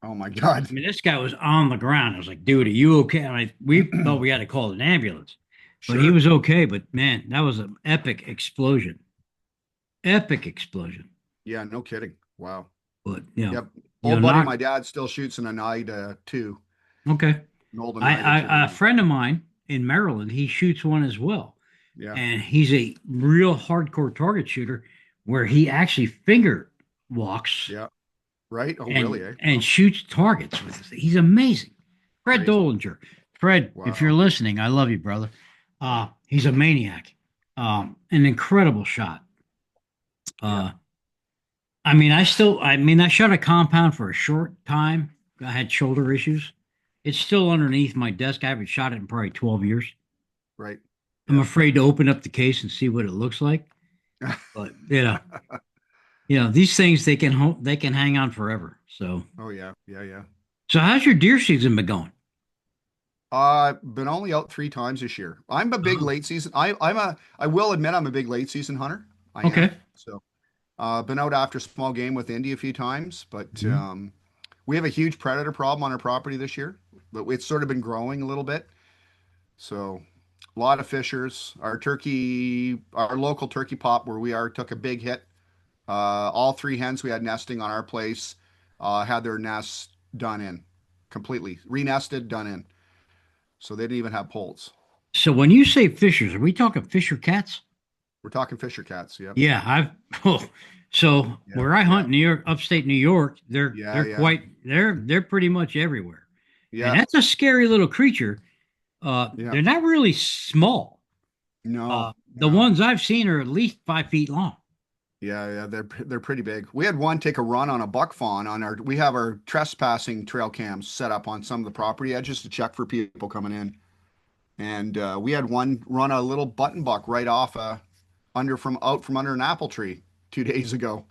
oh my God. I mean, this guy was on the ground. I was like, dude, are you okay? I mean, we thought we had to call an ambulance, but he Sure. was okay. But man, that was an epic explosion. Epic explosion. Yeah, no kidding. Wow. But Yep. Old buddy, not my dad still shoots an Oneida too. okay. An old Oneida A too. friend of mine in Maryland, he shoots one as well, Yeah. and he's a real hardcore target shooter where he actually finger walks Yeah. Right. Oh, and really? Eh? and Oh, shoots targets with it. He's amazing. Fred crazy. Dolinger. Fred, if you're Wow. listening, I love you, brother. He's a maniac. An incredible shot. Yeah. Uh, I shot a compound for a short time. I had shoulder issues. It's still underneath my desk. I haven't shot it in probably 12 years. Right. I'm Yeah. afraid to open up the case and see what it looks like. But these things they can hang on forever. So Oh yeah. Yeah. Yeah. how's your deer season been going? Been only out 3 times this year. I'm a big Oh, late season. I will admit I'm a big late season hunter. I okay. am. So, been out after small game with Indy a few times, but Mhm. we have a huge predator problem on our property this year, but it's sort of been growing a little bit. So, a lot of fishers. Our local turkey pop where we are took a big hit. All 3 hens we had nesting on our place had their nests done in completely, renested, done in. So they didn't even have poles. So when you say fishers, are we talking fisher cats? We're talking fisher cats. Yep. Yeah, I've oh, so Yeah. where I Yeah. hunt in New York, upstate New York, Yeah. they're Yeah. quite they're pretty much everywhere. And Yeah. that's a scary little creature. Yeah. They're not really small. No. The No. ones I've seen are at least 5 feet long. Yeah. Yeah. They're pretty big. We had one take a run on a buck fawn on our. We have our trespassing trail cams set up on some of the property edges to check for people coming in, and we had one run a little button buck right off from under an apple tree 2 days ago.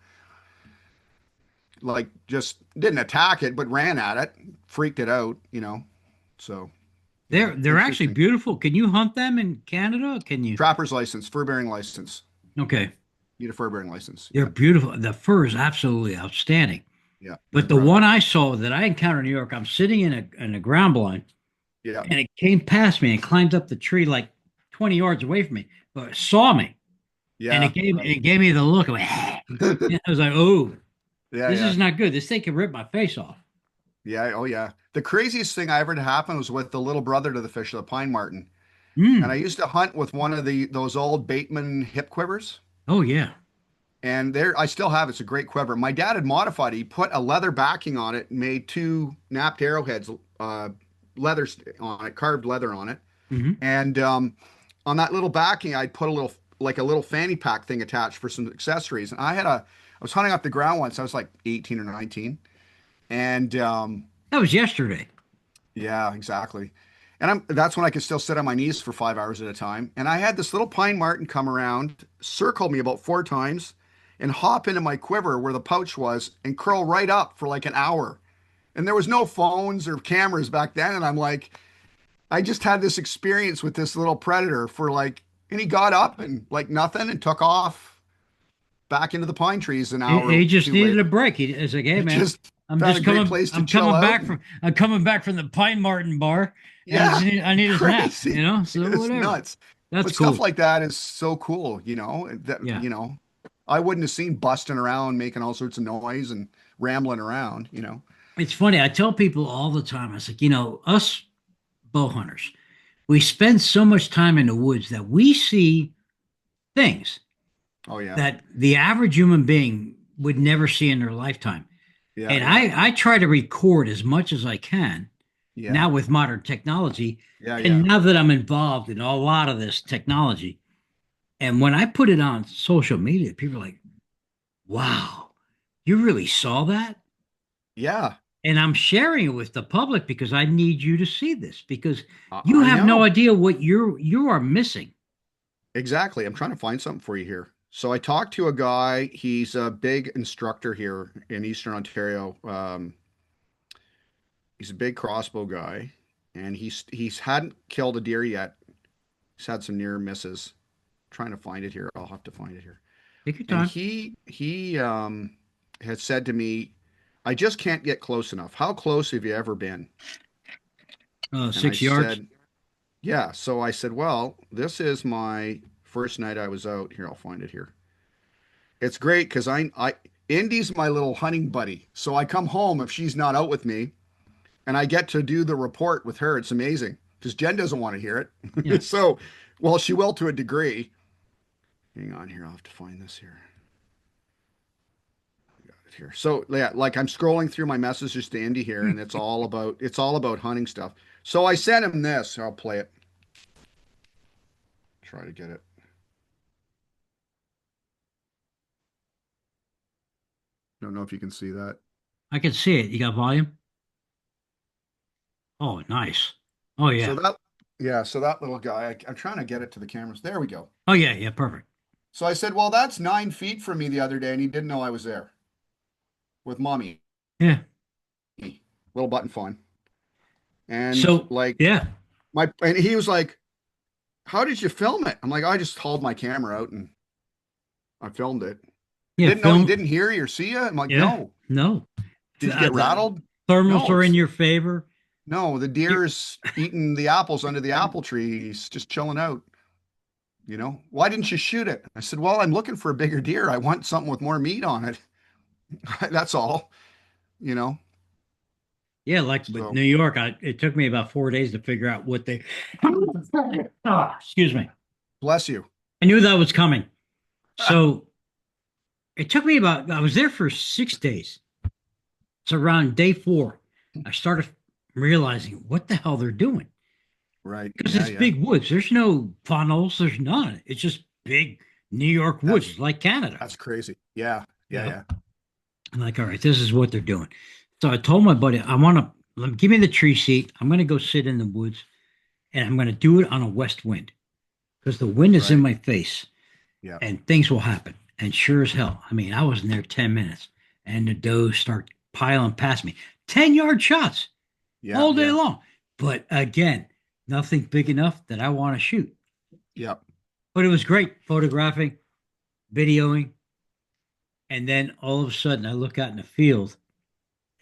Like just didn't attack it, but ran at it, freaked it out. So yeah, They're actually interesting. beautiful. Can you hunt them in Canada? Can you? Trapper's license, fur bearing license. Okay, Need a fur bearing license. they're Yeah, beautiful. The fur is absolutely outstanding. yeah, no But the problem. one I saw that I encountered in New York, I'm sitting in a ground blind, Yeah, and it came past me and climbed up the tree like 20 yards away from me, but it saw me, and yeah, it gave me the look. I went, and I was like, oh, yeah, this yeah, is not good. This thing can rip my face off. yeah. Oh yeah. The craziest thing I ever had happen was with the little brother to the fish, the pine marten. And I Mm. used to hunt with one of those old Bateman hip quivers. Oh yeah. And there, I still have it. It's a great quiver. My dad had modified it. He put a leather backing on it and made 2 napped arrowheads, on it, carved leather on it. Hmm. And on that little backing, I'd put like a little fanny pack thing attached for some accessories. And I was hunting up the ground once. I was like 18 or 19. And That was yesterday. yeah, exactly. And that's when I could still sit on my knees for 5 hours at a time. And I had this little pine marten come around, circle me about 4 times, and hop into my quiver where the pouch was and curl right up for like an hour. And there was no phones or cameras back then. And I'm like, I just had this experience with this little predator and he got up and like nothing and took off back into the pine trees an hour or He just two needed a later. break. It's like, hey He man, just found a great place to chill out. I'm coming back from the Pine Martin bar, and Yeah, I need a nap. crazy. So It's whatever. nuts. That's But stuff cool. like that is so cool, that Yeah. I wouldn't have seen busting around, making all sorts of noise and rambling around. It's funny. I tell people all the time, I was like, us bow hunters, we spend so much time in the woods that we see things Oh yeah. that the average human being would never see in their lifetime. Yeah, And yeah. I try to record as much as I can Yeah. now with modern technology. Yeah, And yeah. now that I'm involved in a lot of this technology, and when I put it on social media, people are like, wow, you really saw that? Yeah. And I'm sharing it with the public because I need you to see this because you I have no know. idea what you are missing. Exactly. I'm trying to find something for you here. So I talked to a guy. He's a big instructor here in Eastern Ontario. He's a big crossbow guy, and he's hadn't killed a deer yet. He's had some near misses. Trying to find it here. I'll have to find it here. Take your And time. he had said to me, "I just can't get close enough. How close have you ever been?" And I 6 yards. said, "Yeah." So I said, "Well, this is my first night I was out here. I'll find it here. It's great because I Indy's my little hunting buddy. So I come home if she's not out with me, and I get to do the report with her. It's amazing because Jen doesn't want to hear Yeah. it. So, well, she will to a degree. Hang on here. I'll have to find this here. Here. So yeah, like I'm scrolling through my messages to Indy here, and it's all about hunting stuff. So I sent him this. I'll play it. Try to get it. Don't know if you can see that. I can see it. You got volume? Oh, nice. Oh So yeah. that yeah, so that little guy, I'm trying to get it to the cameras. There we go. Oh yeah, yeah, perfect. So I said, well, that's 9 feet from me the other day, and he didn't know I was there with mommy, Yeah. little button fawn. And So like yeah. and he was like, how did you film it? I'm like, I just hauled my camera out and I filmed it. You Yeah, didn't know you film. didn't hear you or see you? I'm like, Yeah. no. No. Did you get The rattled? thermals No, are in it's your favor. no, the You deer's eating the apples under the apple tree. He's just chilling out. Why didn't you shoot it? I said, well, I'm looking for a bigger deer. I want something with more meat on it. That's all, you know. Yeah, like with So New York, it took me about 4 days to figure out what they. Ah, excuse me. bless you. I knew that was coming. So it took me about. I was there for 6 days. So around day four, I started realizing what the hell they're doing Right. because Yeah, it's yeah. big woods. There's no funnels. There's none. It's just big New York That's woods, like Canada. that's crazy. Yeah. You Yeah, know, yeah. I'm like, all right, this is what they're doing. So I told my buddy, I want to give me the tree seat. I'm going to go sit in the woods, and I'm going to do it on a west wind because the wind is in Right. my face, Yeah. and things will happen. And sure as hell, I mean, I was in there 10 minutes, and the does start piling past me, 10-yard shots Yeah, all day yeah. long. But again, nothing big enough that I want to shoot. Yeah. But it was great photographing, videoing, and then all of a sudden I look out in the field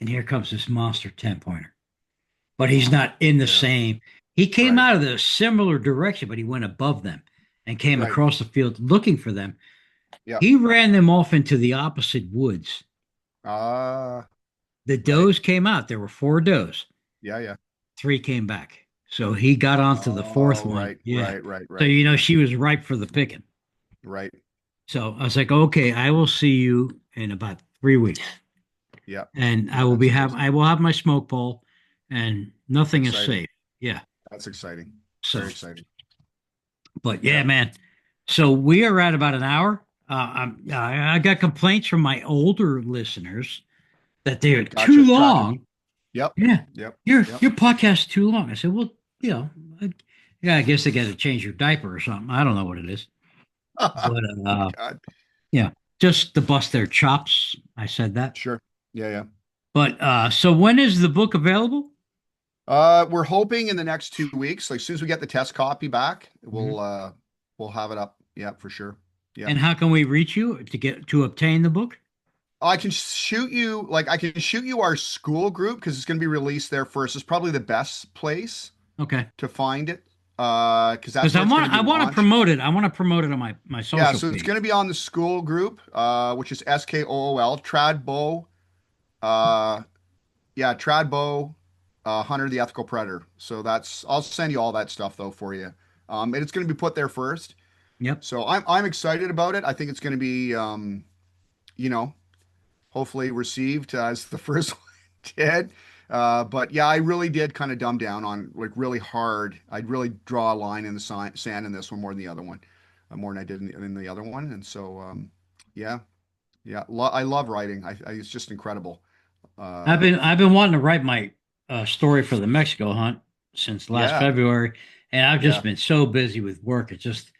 and here comes this monster 10 pointer. But he's Oh, not in the yeah. same. He came Right. out of the similar direction, but he went above them and came Right. across the field looking for them. Yeah. He ran them off into the opposite woods. Ah, The right. does came out. There were four does. Yeah, yeah. Three came back. So he got onto the fourth Oh, one. right, Yeah. right, right, So, right, she was ripe for the picking. right. So I was like, okay, I will see you in about 3 weeks. Yeah. And That's amazing. I will have my smoke pole and nothing is Exciting. safe. Yeah. That's exciting. So, Very exciting. but yeah, Yeah. man. So we are at about an hour. I got complaints from my older listeners that they're too Gotcha. Gotcha. long. Yep. Yeah. Yep. Your Yep. podcast is too long. I said, well, I, yeah, I guess they got to change your diaper or something. I don't know what it is, but God. yeah, just to bust their chops. I said that. Sure. Yeah, yeah. But so when is the book available? We're hoping in the next 2 weeks, like as soon as we get the test copy back, Mhm. we'll have it up. Yeah, for sure. Yeah. And how can we reach you to obtain the book? I can shoot you our school group because it's going to be released there first. It's probably the best place Okay. to find it. Because that's Because where it's going to I be want to launched. promote it. I want to promote it on my Yeah, social so it's page. going to be on the school group, which is SKOOL, Tradbo, uh, yeah, Tradbo, Hunter the Ethical Predator. So I'll send you all that stuff though for you. And it's going to be put there first. Yep. So I'm excited about it. I think it's going to be, you know, hopefully received as the first one did. But yeah, I really did kind of dumb down on like really hard. I'd really draw a line in the sand in this one more than the other one, more than I did in the other one. And so, yeah, yeah, I love writing. It's just incredible. Uh, I've been wanting to write my story for the Mexico hunt since last yeah, February, and I've just yeah, been so busy with work. It's just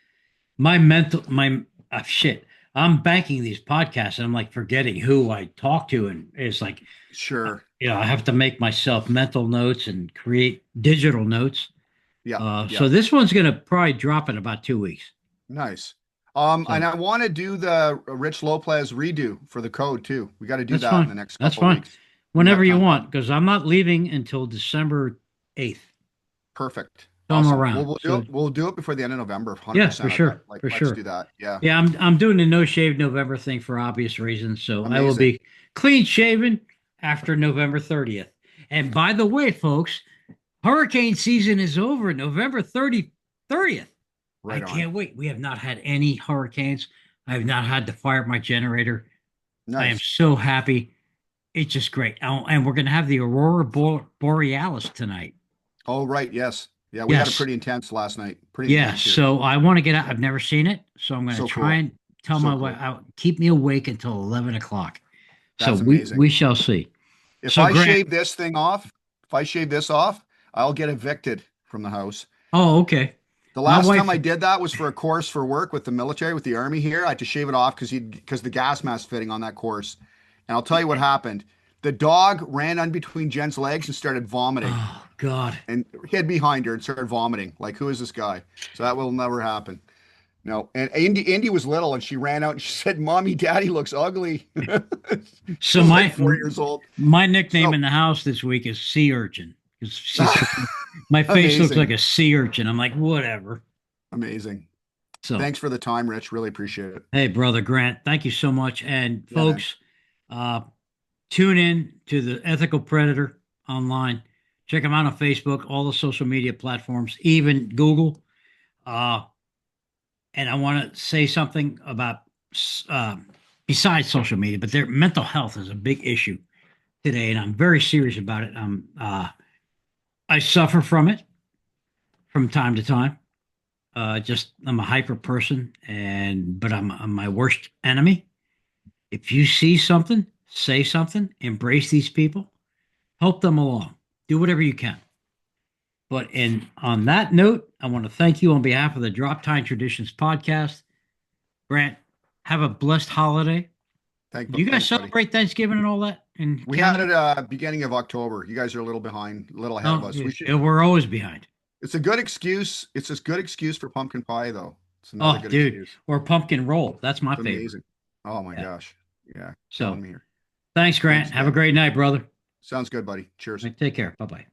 my mental my shit. I'm banking these podcasts, and I'm like forgetting who I talk to, and it's like sure. I have to make myself mental notes and create digital notes. Yeah, yeah, So this one's gonna probably drop in about 2 weeks. nice. And So I want to do the Rich Lopez redo for the code too. We got to do that's that in fine. the next That's couple of fine. weeks. We Whenever got you time. want, because I'm not leaving until December 8th. Perfect. So I'm Awesome. Well, around. we'll do So it. We'll do it before the end of November. yeah, for 100%. sure. Like, For let's sure. do that. Yeah. Yeah, I'm doing the no shave November thing for obvious reasons. So I will Amazing. be clean shaven after November 30th. And by the way, folks, hurricane season is over November 30th. I Right on. can't wait. We have not had any hurricanes. I have not had to fire up my generator. I am Nice. so happy. It's just great. Oh, and we're going to have the Aurora Borealis tonight. Oh, right. Yes. Yeah. We had a Yes. pretty intense last night. Pretty Yes. intense here. So I want to get out. I've never seen it. So I'm going to So try cool. and tell So my wife, cool. keep me awake until 11 o'clock. So That's amazing. we shall see. If So I Grant, shave this thing off, if I shave this off, I'll get evicted from the house. oh, okay. The My last time wife, I did that was for a course for work with the military, with the army here. I had to shave it off because the gas mask fitting on that course. And I'll tell you what happened. The dog ran on between Jen's legs and started vomiting oh God. and hid behind her and started vomiting. Like, who is this guy? So that will never happen. No. And Indy was little and she ran out and she said, Mommy, Daddy looks ugly. She So was like 4 years old. my nickname So in the house this week is sea urchin because my face looks like amazing. a sea urchin. I'm like, whatever. Amazing. So, Thanks for the time, Rich. Really appreciate it. hey, brother Grant, thank you so much. And Yeah, man. folks, uh, tune in to the Ethical Predator online. Check them out on Facebook, all the social media platforms, even Google. Uh, and I want to say something about uh, besides social media, but their mental health is a big issue today, and I'm very serious about it. I suffer from it from time to time. Just I'm a hyper person, but I'm my worst enemy. If you see something, say something, embrace these people, help them along, do whatever you can. But on that note, I want to thank you on behalf of the Droptine Traditions podcast. Grant, have a blessed holiday. Do you guys Thanks, buddy. celebrate Thanksgiving and all that in We had Canada? it beginning of October. You guys are a little behind, a little ahead of No, us. We should. we're always behind. It's a good excuse. It's a good excuse for pumpkin pie, though. It's another Oh, good dude, excuse. or pumpkin roll. That's my It's favorite. amazing. Oh my Yeah. gosh. Yeah, So killing me here. thanks, Grant. Thanks Have a again. great night, brother. Sounds good, buddy. Cheers. Take care. Bye bye.